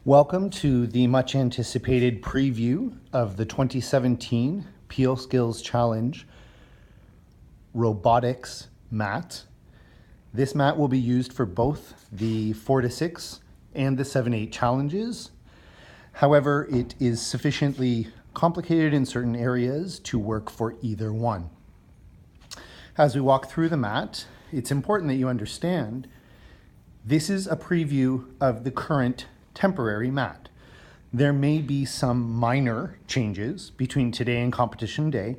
Welcome to the much anticipated preview of the 2017 Peel Skills Challenge Robotics mat. This mat will be used for both the 4 to 6 and the 7-8 challenges. However, it is sufficiently complicated in certain areas to work for either one. As we walk through the mat, it's important that you understand this is a preview of the current temporary mat. There may be some minor changes between today and competition day,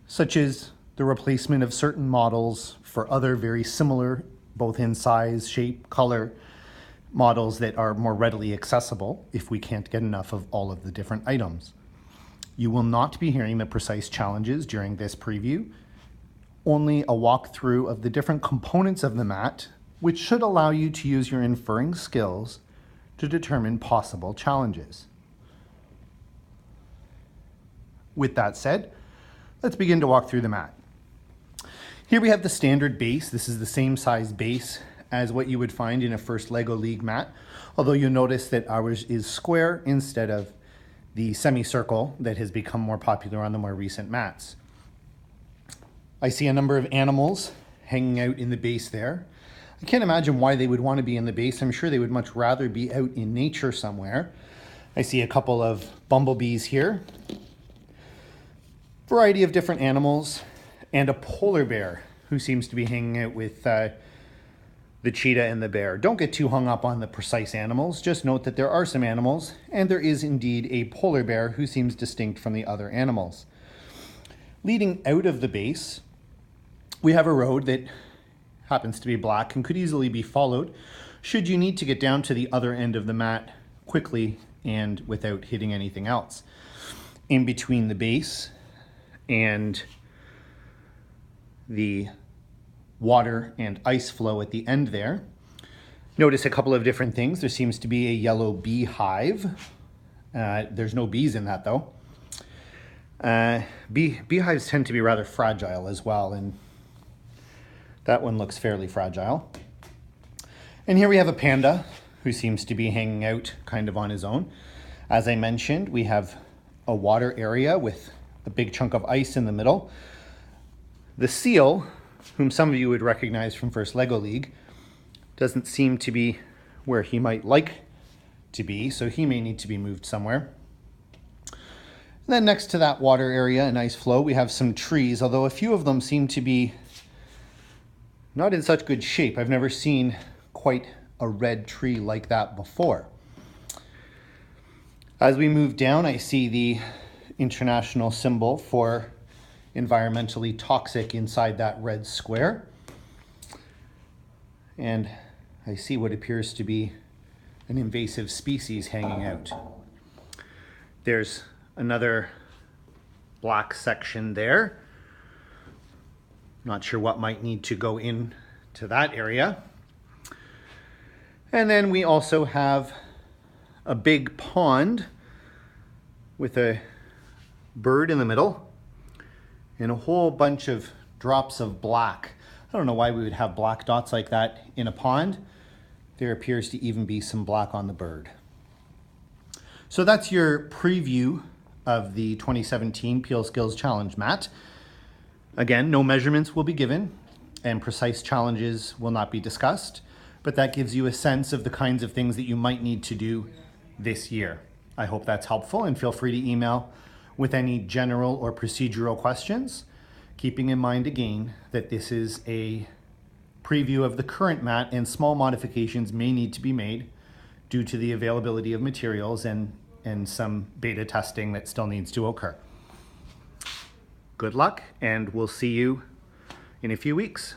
such as the replacement of certain models for other very similar, both in size, shape, color, models that are more readily accessible if we can't get enough of all of the different items. You will not be hearing the precise challenges during this preview, only a walkthrough of the different components of the mat, which should allow you to use your inferring skills to determine possible challenges. With that said, let's begin to walk through the mat. Here we have the standard base. This is the same size base as what you would find in a first LEGO League mat, although you'll notice that ours is square instead of the semicircle that has become more popular on the more recent mats. I see a number of animals hanging out in the base there. I can't imagine why they would want to be in the base. I'm sure they would much rather be out in nature somewhere. I see a couple of bumblebees here, variety of different animals, and a polar bear who seems to be hanging out with the cheetah and the bear. Don't get too hung up on the precise animals. Just note that there are some animals, and there is indeed a polar bear who seems distinct from the other animals. Leading out of the base, we have a road that happens to be black and could easily be followed should you need to get down to the other end of the mat quickly and without hitting anything else. In between the base and the water and ice flow at the end there, notice a couple of different things. There seems to be a yellow beehive. There's no bees in that though. Beehives tend to be rather fragile as well, and that one looks fairly fragile. And here we have a panda who seems to be hanging out kind of on his own. As I mentioned, we have a water area with a big chunk of ice in the middle. The seal, whom some of you would recognize from First LEGO League, doesn't seem to be where he might like to be, so he may need to be moved somewhere. And then next to that water area and ice flow, we have some trees, although a few of them seem to be not in such good shape. I've never seen quite a red tree like that before. As we move down, I see the international symbol for environmentally toxic inside that red square. And I see what appears to be an invasive species hanging out. There's another black section there. Not sure what might need to go into that area. And then we also have a big pond with a bird in the middle and a whole bunch of drops of black. I don't know why we would have black dots like that in a pond. There appears to even be some black on the bird. So that's your preview of the 2017 Peel Skills Challenge mat. Again, no measurements will be given and precise challenges will not be discussed, but that gives you a sense of the kinds of things that you might need to do this year. I hope that's helpful, and feel free to email with any general or procedural questions, keeping in mind again that this is a preview of the current mat and small modifications may need to be made due to the availability of materials and some beta testing that still needs to occur. Good luck, and we'll see you in a few weeks.